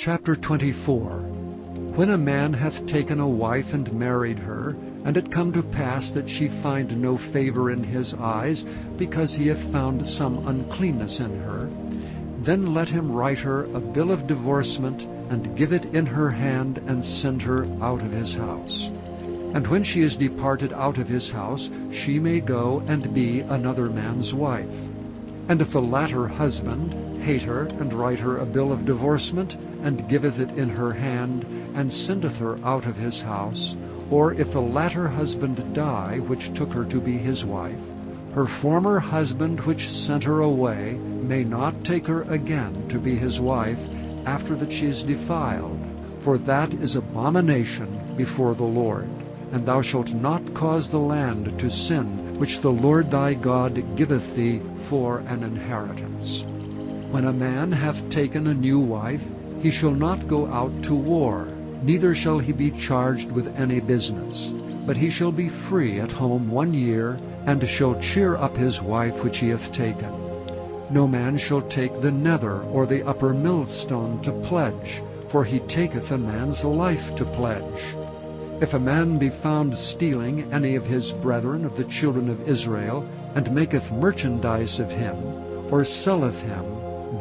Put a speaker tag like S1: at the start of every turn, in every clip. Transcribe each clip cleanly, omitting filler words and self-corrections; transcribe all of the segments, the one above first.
S1: Chapter 24. When a man hath taken a wife and married her, and it come to pass that she find no favor in his eyes, because he hath found some uncleanness in her, then let him write her a bill of divorcement, and give it in her hand, and send her out of his house. And when she is departed out of his house, she may go and be another man's wife. And if the latter husband hate her, and write her a bill of divorcement, and giveth it in her hand, and sendeth her out of his house, or if the latter husband die, which took her to be his wife, her former husband which sent her away may not take her again to be his wife, after that she is defiled, for that is abomination before the Lord. And thou shalt not cause the land to sin, which the Lord thy God giveth thee for an inheritance. When a man hath taken a new wife, he shall not go out to war, neither shall he be charged with any business, but he shall be free at home 1 year, and shall cheer up his wife which he hath taken. No man shall take the nether or the upper millstone to pledge, for he taketh a man's life to pledge. If a man be found stealing any of his brethren of the children of Israel, and maketh merchandise of him, or selleth him,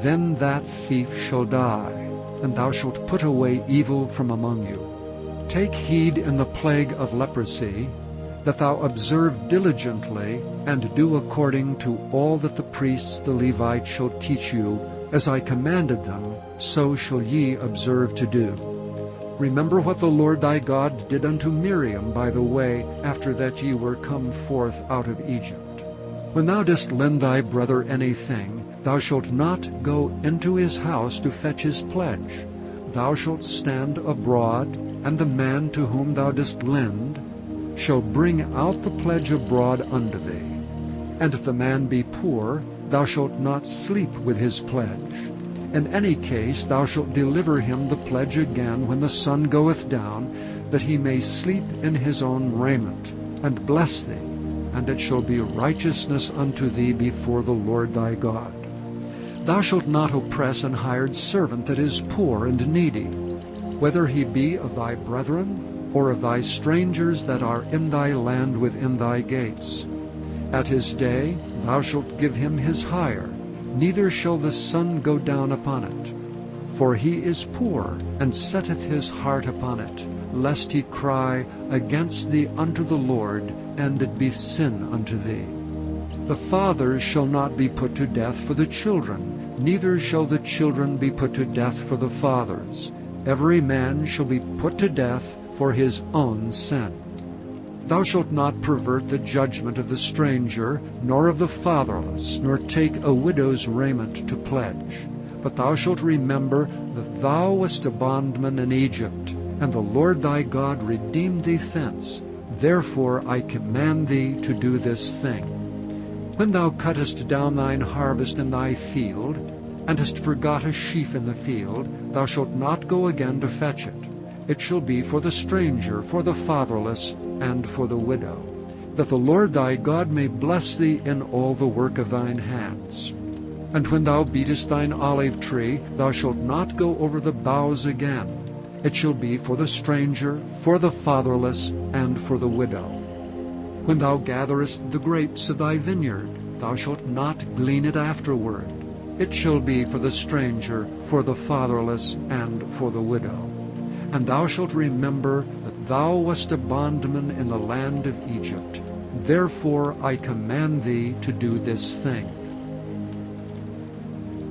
S1: then that thief shall die, and thou shalt put away evil from among you. Take heed in the plague of leprosy, that thou observe diligently, and do according to all that the priests the Levites shall teach you, as I commanded them, so shall ye observe to do. Remember what the Lord thy God did unto Miriam by the way, after that ye were come forth out of Egypt. When thou dost lend thy brother anything, thou shalt not go into his house to fetch his pledge. Thou shalt stand abroad, and the man to whom thou dost lend shall bring out the pledge abroad unto thee. And if the man be poor, thou shalt not sleep with his pledge. In any case thou shalt deliver him the pledge again when the sun goeth down, that he may sleep in his own raiment, and bless thee, and it shall be righteousness unto thee before the Lord thy God. Thou shalt not oppress an hired servant that is poor and needy, whether he be of thy brethren, or of thy strangers that are in thy land within thy gates. At his day thou shalt give him his hire, neither shall the sun go down upon it. For he is poor, and setteth his heart upon it, lest he cry against thee unto the Lord, and it be sin unto thee. The fathers shall not be put to death for the children, neither shall the children be put to death for the fathers. Every man shall be put to death for his own sin. Thou shalt not pervert the judgment of the stranger, nor of the fatherless, nor take a widow's raiment to pledge. But thou shalt remember that thou wast a bondman in Egypt, and the Lord thy God redeemed thee thence. Therefore I command thee to do this thing. When thou cuttest down thine harvest in thy field, and hast forgot a sheaf in the field, thou shalt not go again to fetch it. It shall be for the stranger, for the fatherless, and for the widow, that the Lord thy God may bless thee in all the work of thine hands. And when thou beatest thine olive tree, thou shalt not go over the boughs again. It shall be for the stranger, for the fatherless, and for the widow. When thou gatherest the grapes of thy vineyard, thou shalt not glean it afterward. It shall be for the stranger, for the fatherless, and for the widow. And thou shalt remember that thou wast a bondman in the land of Egypt. Therefore I command thee to do this thing.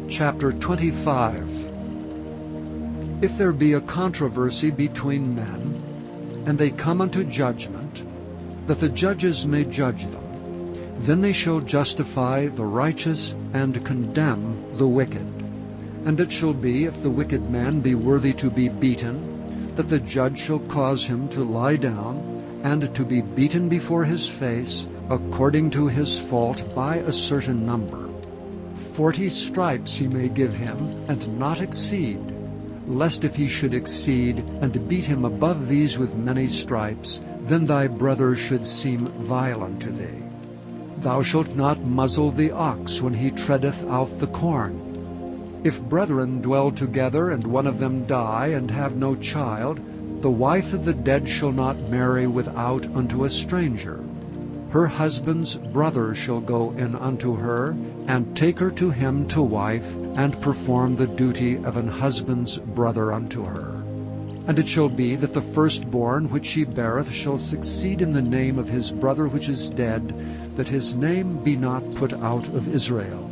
S1: Chapter 25. If there be a controversy between men, and they come unto judgment, that the judges may judge them, then they shall justify the righteous and condemn the wicked. And it shall be, if the wicked man be worthy to be beaten, that the judge shall cause him to lie down, and to be beaten before his face, according to his fault, by a certain number. 40 stripes he may give him, and not exceed, lest if he should exceed, and beat him above these with many stripes, then thy brother should seem violent to thee. Thou shalt not muzzle the ox when he treadeth out the corn. If brethren dwell together, and one of them die, and have no child, the wife of the dead shall not marry without unto a stranger. Her husband's brother shall go in unto her, and take her to him to wife, and perform the duty of an husband's brother unto her. And it shall be that the firstborn which she beareth shall succeed in the name of his brother which is dead, that his name be not put out of Israel.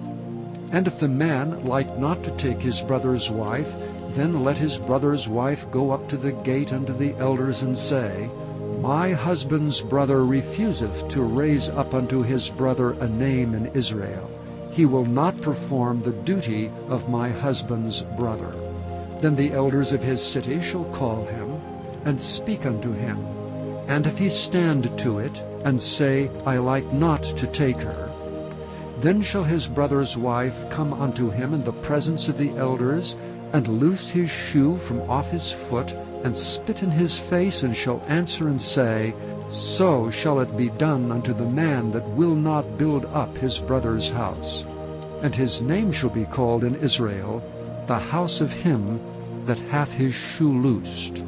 S1: And if the man like not to take his brother's wife, then let his brother's wife go up to the gate unto the elders, and say, My husband's brother refuseth to raise up unto his brother a name in Israel. He will not perform the duty of my husband's brother. Then the elders of his city shall call him, and speak unto him. And if he stand to it, and say, I like not to take her, then shall his brother's wife come unto him in the presence of the elders, and loose his shoe from off his foot, and spit in his face, and shall answer and say, So shall it be done unto the man that will not build up his brother's house. And his name shall be called in Israel, the house of him that hath his shoe loosed.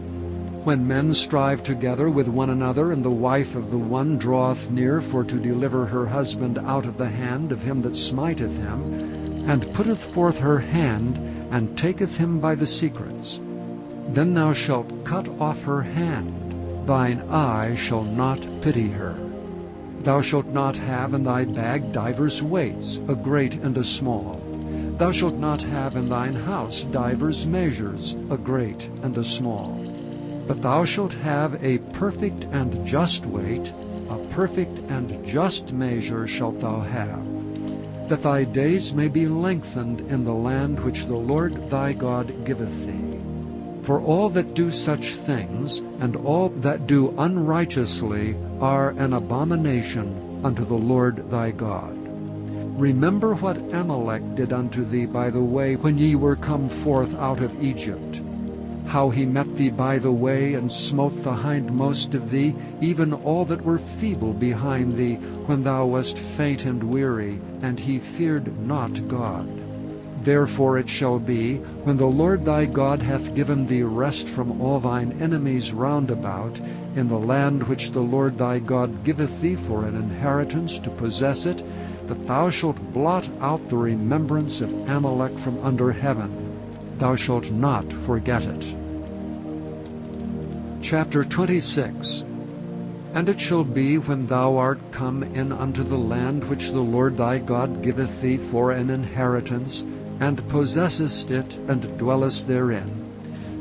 S1: When men strive together with one another, and the wife of the one draweth near for to deliver her husband out of the hand of him that smiteth him, and putteth forth her hand, and taketh him by the secrets, then thou shalt cut off her hand, thine eye shall not pity her. Thou shalt not have in thy bag divers weights, a great and a small. Thou shalt not have in thine house divers measures, a great and a small. But thou shalt have a perfect and just weight, a perfect and just measure shalt thou have, that thy days may be lengthened in the land which the Lord thy God giveth thee. For all that do such things, and all that do unrighteously, are an abomination unto the Lord thy God. Remember what Amalek did unto thee by the way when ye were come forth out of Egypt, how he met thee by the way, and smote the hindmost of thee, even all that were feeble behind thee, when thou wast faint and weary, and he feared not God. Therefore it shall be, when the Lord thy God hath given thee rest from all thine enemies round about, in the land which the Lord thy God giveth thee for an inheritance to possess it, that thou shalt blot out the remembrance of Amalek from under heaven. Thou shalt not forget it. Chapter 26. And it shall be, when thou art come in unto the land which the Lord thy God giveth thee for an inheritance, and possessest it, and dwellest therein,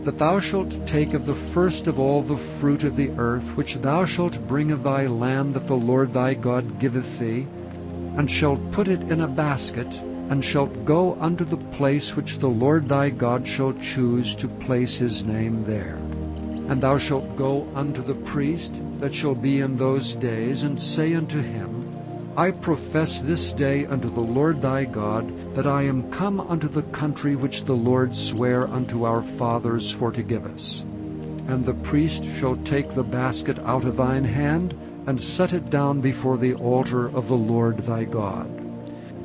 S1: that thou shalt take of the first of all the fruit of the earth, which thou shalt bring of thy land that the Lord thy God giveth thee, and shalt put it in a basket, and shalt go unto the place which the Lord thy God shall choose to place his name there. And thou shalt go unto the priest that shall be in those days, and say unto him, I profess this day unto the Lord thy God, that I am come unto the country which the Lord sware unto our fathers for to give us. And the priest shall take the basket out of thine hand, and set it down before the altar of the Lord thy God.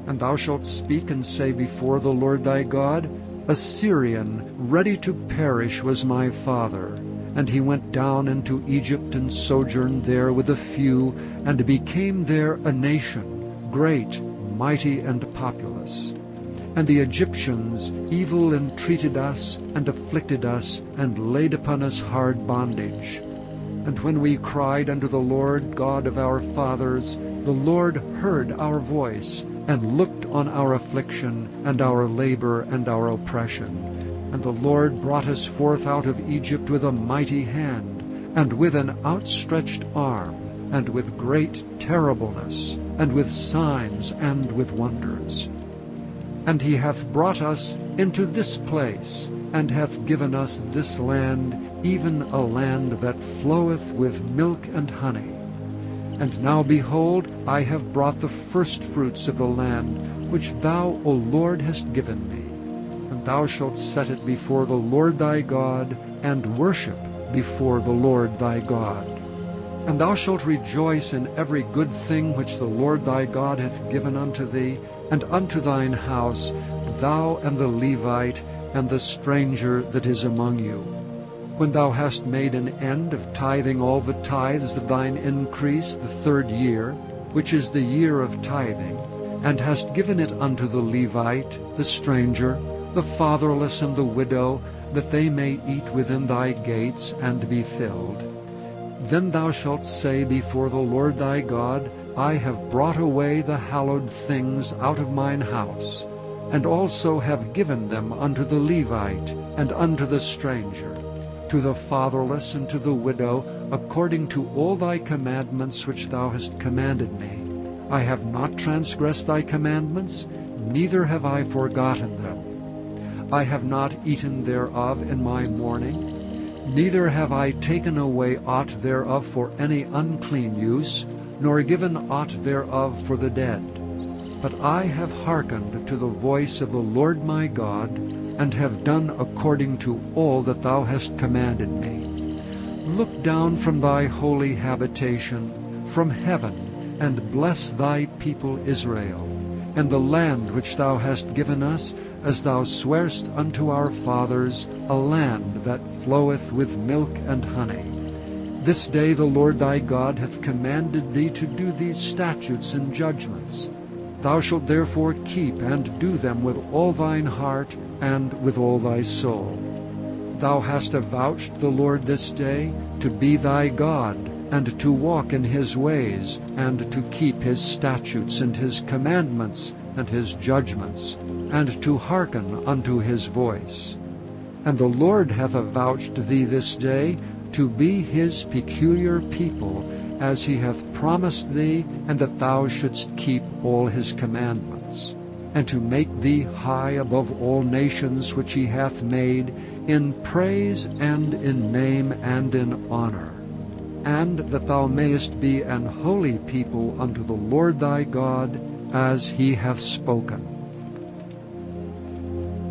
S1: And thou shalt speak and say before the Lord thy God, A Syrian ready to perish was my father, and he went down into Egypt, and sojourned there with a few, and became there a nation, great, mighty, and populous. And the Egyptians evil entreated us, and afflicted us, and laid upon us hard bondage. And when we cried unto the Lord God of our fathers, the Lord heard our voice, and looked on our affliction, and our labor, and our oppression. And the Lord brought us forth out of Egypt with a mighty hand, and with an outstretched arm, and with great terribleness, and with signs, and with wonders. And he hath brought us into this place, and hath given us this land, even a land that floweth with milk and honey. And now, behold, I have brought the firstfruits of the land, which thou, O Lord, hast given me. And thou shalt set it before the Lord thy God, and worship before the Lord thy God. And thou shalt rejoice in every good thing which the Lord thy God hath given unto thee, and unto thine house, thou and the Levite and the stranger that is among you. When thou hast made an end of tithing all the tithes of thine increase the 3rd year, which is the year of tithing, and hast given it unto the Levite, the stranger, the fatherless, and the widow, that they may eat within thy gates and be filled, then thou shalt say before the Lord thy God, I have brought away the hallowed things out of mine house, and also have given them unto the Levite and unto the stranger, to the fatherless and to the widow, according to all thy commandments which thou hast commanded me. I have not transgressed thy commandments, neither have I forgotten them. I have not eaten thereof in my mourning, neither have I taken away aught thereof for any unclean use, nor given aught thereof for the dead. But I have hearkened to the voice of the Lord my God, and have done according to all that thou hast commanded me. Look down from thy holy habitation, from heaven, and bless thy people Israel, and the land which thou hast given us, as thou swarest unto our fathers, a land that floweth with milk and honey. This day the Lord thy God hath commanded thee to do these statutes and judgments. Thou shalt therefore keep and do them with all thine heart and with all thy soul. Thou hast avouched the Lord this day to be thy God, and to walk in his ways, and to keep his statutes and his commandments and his judgments, and to hearken unto his voice. And the Lord hath avouched thee this day to be his peculiar people, as he hath promised thee, and that thou shouldst keep all his commandments, and to make thee high above all nations which he hath made, in praise and in name and in honor, and that thou mayest be an holy people unto the Lord thy God, as he hath spoken.